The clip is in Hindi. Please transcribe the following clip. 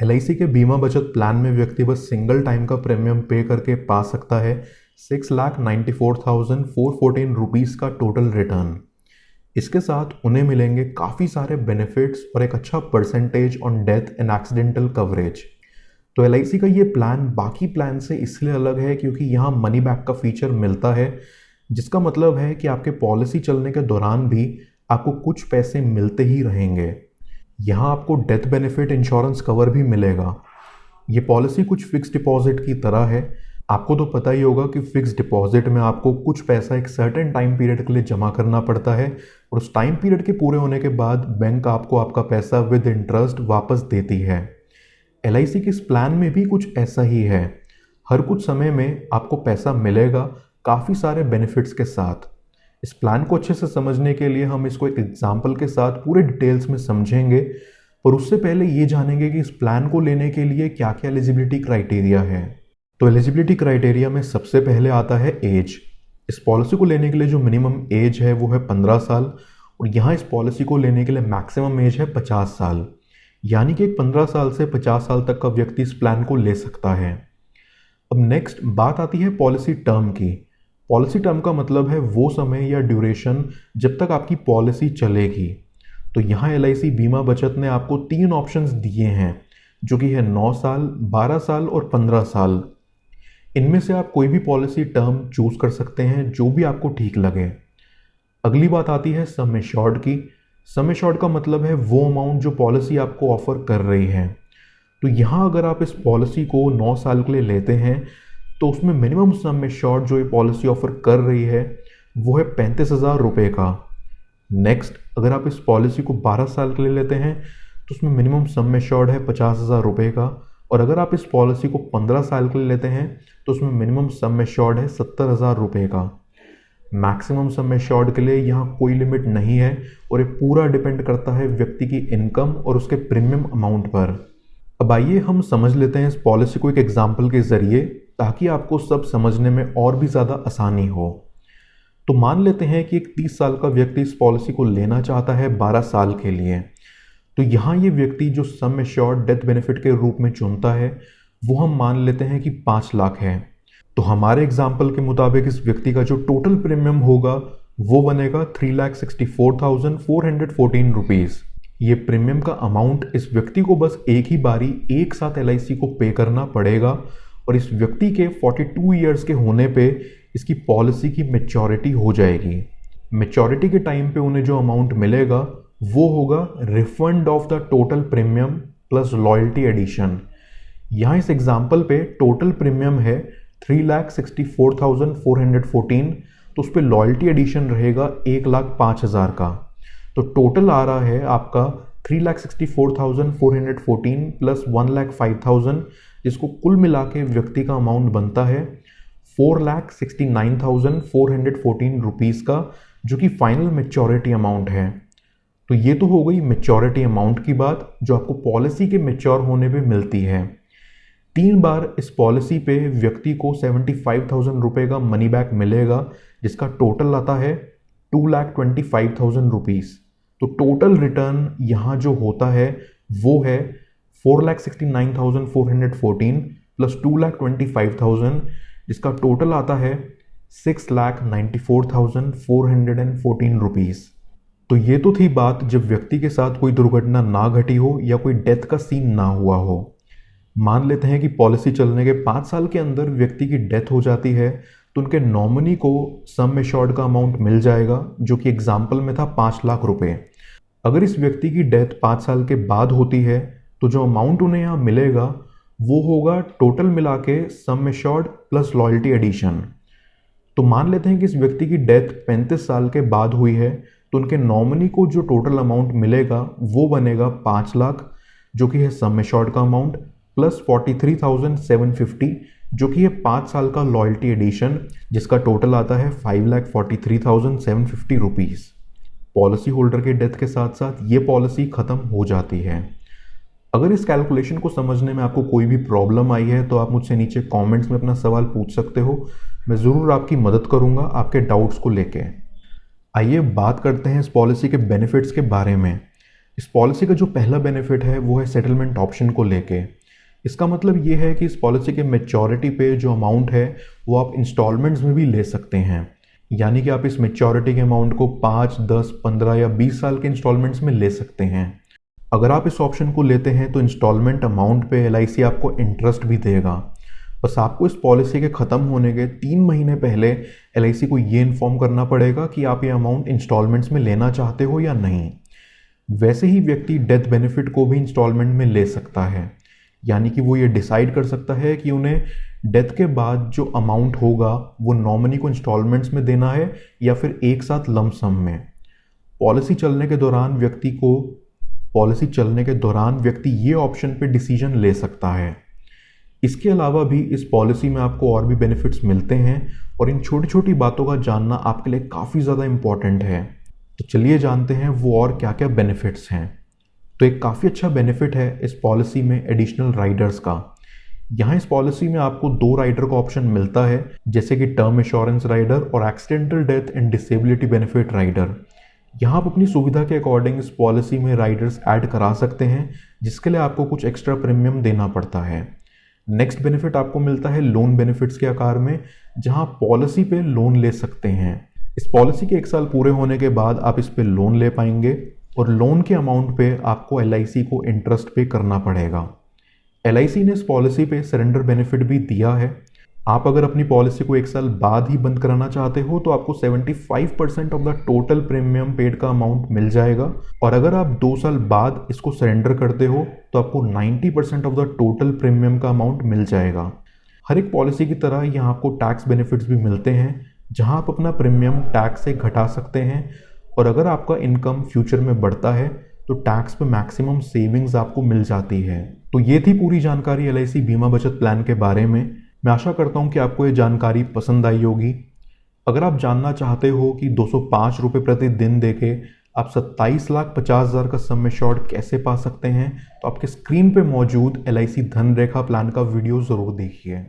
एलआईसी के बीमा बचत प्लान में व्यक्ति बस सिंगल टाइम का प्रीमियम पे करके पा सकता है 6,94,414 रुपीज़ का टोटल रिटर्न। इसके साथ उन्हें मिलेंगे काफ़ी सारे बेनिफिट्स और एक अच्छा percentage on death and accidental coverage. तो एलआईसी का ये प्लान बाकी प्लान से इसलिए अलग है क्योंकि यहाँ मनी बैक का फीचर मिलता है, जिसका मतलब है कि आपके पॉलिसी चलने के दौरान भी आपको कुछ पैसे मिलते ही रहेंगे। यहाँ आपको डेथ बेनिफिट इंश्योरेंस कवर भी मिलेगा। ये पॉलिसी कुछ फिक्स डिपॉजिट की तरह है। आपको तो पता ही होगा कि फिक्स डिपॉजिट में आपको कुछ पैसा एक सर्टेन टाइम पीरियड के लिए जमा करना पड़ता है और उस टाइम पीरियड के पूरे होने के बाद बैंक आपको आपका पैसा विद इंटरेस्ट वापस देती है। एलआईसी के इस प्लान में भी कुछ ऐसा ही है। हर कुछ समय में आपको पैसा मिलेगा काफ़ी सारे बेनिफिट्स के साथ। इस प्लान को अच्छे से समझने के लिए हम इसको एक एग्जाम्पल के साथ पूरे डिटेल्स में समझेंगे, पर उससे पहले ये जानेंगे कि इस प्लान को लेने के लिए क्या क्या एलिजिबिलिटी क्राइटेरिया है। तो एलिजिबिलिटी क्राइटेरिया में सबसे पहले आता है एज। इस पॉलिसी को लेने के लिए जो मिनिमम एज है वो है 15 साल और यहाँ इस पॉलिसी को लेने के लिए मैक्सिमम एज है 50 साल, यानी कि एक 15 साल से 50 साल तक का व्यक्ति इस प्लान को ले सकता है। अब नेक्स्ट बात आती है पॉलिसी टर्म की। पॉलिसी टर्म का मतलब है वो समय या ड्यूरेशन जब तक आपकी पॉलिसी चलेगी। तो यहाँ एलआईसी बीमा बचत ने आपको 3 ऑप्शंस दिए हैं, जो कि है 9 साल, 12 साल और 15 साल। इनमें से आप कोई भी पॉलिसी टर्म चूज कर सकते हैं जो भी आपको ठीक लगे। अगली बात आती है सम एश्योर्ड की। सम एश्योर्ड का मतलब है वो अमाउंट जो पॉलिसी आपको ऑफर कर रही है। तो यहाँ अगर आप इस पॉलिसी को 9 साल के लिए लेते हैं तो उसमें मिनिमम सम एश्योर्ड जो ये पॉलिसी ऑफर कर रही है वो है 35,000 रुपये का। नेक्स्ट अगर आप इस पॉलिसी को 12 साल के लिए लेते हैं तो उसमें मिनिमम सम एश्योर्ड है 50,000 रुपये का, और अगर आप इस पॉलिसी को 15 साल के लिए लेते हैं तो उसमें मिनिमम सम एश्योर्ड है 70,000 रुपये का। मैक्सिमम सम एश्योर्ड के लिए यहाँ कोई लिमिट नहीं है और ये पूरा डिपेंड करता है व्यक्ति की इनकम और उसके प्रीमियम अमाउंट पर। अब आइए हम समझ लेते हैं इस पॉलिसी को एक एग्जाम्पल के जरिए, ताकि आपको सब समझने में और भी ज़्यादा आसानी हो। तो मान लेते हैं कि एक 30 साल का व्यक्ति इस पॉलिसी को लेना चाहता है 12 साल के लिए। तो यहाँ ये व्यक्ति जो सम एश्योर्ड डेथ बेनिफिट के रूप में चुनता है वो हम मान लेते हैं कि 5 लाख है। तो हमारे एग्जाम्पल के मुताबिक इस व्यक्ति का जो टोटल प्रीमियम होगा वो बनेगा 3,64,414 रुपीज़। ये प्रीमियम का अमाउंट इस व्यक्ति को बस एक ही बारी एक साथ एलआईसी को पे करना पड़ेगा और इस व्यक्ति के 42 ईयर्स के होने पे इसकी पॉलिसी की मैच्योरिटी हो जाएगी। मैच्योरिटी के टाइम पे उन्हें जो अमाउंट मिलेगा वो होगा refund of the total premium plus loyalty addition. यहाँ इस एग्जाम्पल पे टोटल प्रीमियम है 3,64,414, तो उस पर लॉयल्टी एडिशन रहेगा 1,05,000 का। तो टोटल आ रहा है आपका 3,64,414 प्लस 1,05,000, जिसको कुल मिला के व्यक्ति का अमाउंट बनता है 4,69,414 रुपीज़ का, जो कि फाइनल मैच्योरिटी अमाउंट है। तो ये तो हो गई मैच्योरिटी अमाउंट की बात, जो आपको पॉलिसी के मैच्योर होने पे मिलती है। 3 बार इस पॉलिसी पे व्यक्ति को 75,000 रुपये का मनी बैक मिलेगा, जिसका टोटल आता है 2,25,000 रुपीज़। तो टोटल रिटर्न यहाँ जो होता है वो है 4,69,414 प्लस 2,25,000, जिसका टोटल आता है 6,94,414 रुपीज़। तो ये तो थी बात जब व्यक्ति के साथ कोई दुर्घटना ना घटी हो या कोई डेथ का सीन ना हुआ हो। मान लेते हैं कि पॉलिसी चलने के 5 साल के अंदर व्यक्ति की डेथ हो जाती है, तो उनके नॉमिनी को सम एश्योर्ड का अमाउंट मिल जाएगा, जो कि एग्जाम्पल में था 5 लाख रुपए। अगर इस व्यक्ति की डेथ 5 साल के बाद होती है तो जो अमाउंट उन्हें यहाँ मिलेगा वो होगा टोटल मिला के sum assured plus loyalty addition. तो मान लेते हैं कि इस व्यक्ति की डेथ 35 साल के बाद हुई है, तो उनके नॉमिनी को जो टोटल अमाउंट मिलेगा वो बनेगा 5 लाख, जो कि है सम एश्योर्ड का अमाउंट, प्लस 43,750, जो कि है 5 साल का लॉयल्टी एडिशन, जिसका टोटल आता है 5,43,750 रुपीज़। पॉलिसी होल्डर के डेथ के साथ साथ ये पॉलिसी ख़त्म हो जाती है। अगर इस कैलकुलेशन को समझने में आपको कोई भी प्रॉब्लम आई है तो आप मुझसे नीचे कमेंट्स में अपना सवाल पूछ सकते हो। मैं ज़रूर आपकी मदद करूंगा आपके डाउट्स को लेके। आइए बात करते हैं इस पॉलिसी के बेनिफिट्स के बारे में। इस पॉलिसी का जो पहला बेनिफिट है वो है सेटलमेंट ऑप्शन को लेके। इसका मतलब ये है कि इस पॉलिसी के मैच्योरिटी पे जो अमाउंट है वो आप इंस्टॉलमेंट्स में भी ले सकते हैं, यानी कि आप इस मैच्योरिटी के अमाउंट को 5, 10, 15 या 20 साल के इंस्टॉलमेंट्स में ले सकते हैं। अगर आप इस ऑप्शन को लेते हैं तो इंस्टॉलमेंट अमाउंट पे LIC आपको इंटरेस्ट भी देगा। बस आपको इस पॉलिसी के ख़त्म होने के 3 महीने पहले LIC को ये इन्फॉर्म करना पड़ेगा कि आप ये अमाउंट इंस्टॉलमेंट्स में लेना चाहते हो या नहीं। वैसे ही व्यक्ति डेथ बेनिफिट को भी इंस्टॉलमेंट में ले सकता है, यानी कि वो ये डिसाइड कर सकता है कि उन्हें डेथ के बाद जो अमाउंट होगा वो नॉमिनी को इंस्टॉलमेंट्स में देना है या फिर एक साथ लंप सम में। पॉलिसी चलने के दौरान व्यक्ति ये ऑप्शन पे डिसीजन ले सकता है। इसके अलावा भी इस पॉलिसी में आपको और भी बेनिफिट्स मिलते हैं और इन छोटी छोटी बातों का जानना आपके लिए काफ़ी ज़्यादा इम्पॉर्टेंट है। तो चलिए जानते हैं वो और क्या क्या बेनिफिट्स हैं। तो एक काफ़ी अच्छा बेनिफिट है इस पॉलिसी में एडिशनल राइडर्स का। यहाँ इस पॉलिसी में आपको 2 राइडर का ऑप्शन मिलता है, जैसे कि टर्म इंश्योरेंस राइडर और accidental death and disability benefit rider. यहाँ आप अपनी सुविधा के अकॉर्डिंग इस पॉलिसी में राइडर्स ऐड करा सकते हैं, जिसके लिए आपको कुछ एक्स्ट्रा प्रीमियम देना पड़ता है। नेक्स्ट बेनिफिट आपको मिलता है लोन बेनिफिट्स के आकार में, जहाँ पॉलिसी पे लोन ले सकते हैं। इस पॉलिसी के 1 साल पूरे होने के बाद आप इस पे लोन ले पाएंगे और लोन के अमाउंट पे आपको LIC को इंटरेस्ट पे करना पड़ेगा। LIC ने इस पॉलिसी पे सरेंडर बेनिफिट भी दिया है। आप अगर अपनी पॉलिसी को 1 साल बाद ही बंद कराना चाहते हो तो आपको 75% of the total premium paid का अमाउंट मिल जाएगा, और अगर आप 2 साल बाद इसको सरेंडर करते हो तो आपको 90% ऑफ द टोटल प्रीमियम का अमाउंट मिल जाएगा। हर एक पॉलिसी की तरह यहाँ आपको टैक्स बेनिफिट्स भी मिलते हैं, जहाँ आप अपना प्रीमियम टैक्स से घटा सकते हैं, और अगर आपका इनकम फ्यूचर में बढ़ता है तो टैक्स पे मैक्सिमम सेविंग्स आपको मिल जाती है। तो ये थी पूरी जानकारी LIC बीमा बचत प्लान के बारे में। मैं आशा करता हूँ कि आपको ये जानकारी पसंद आई होगी। अगर आप जानना चाहते हो कि 205 रुपये प्रति दिन देके आप 27,50,000 का सम एश्योर्ड कैसे पा सकते हैं, तो आपके स्क्रीन पे मौजूद LIC धन रेखा प्लान का वीडियो ज़रूर देखिए।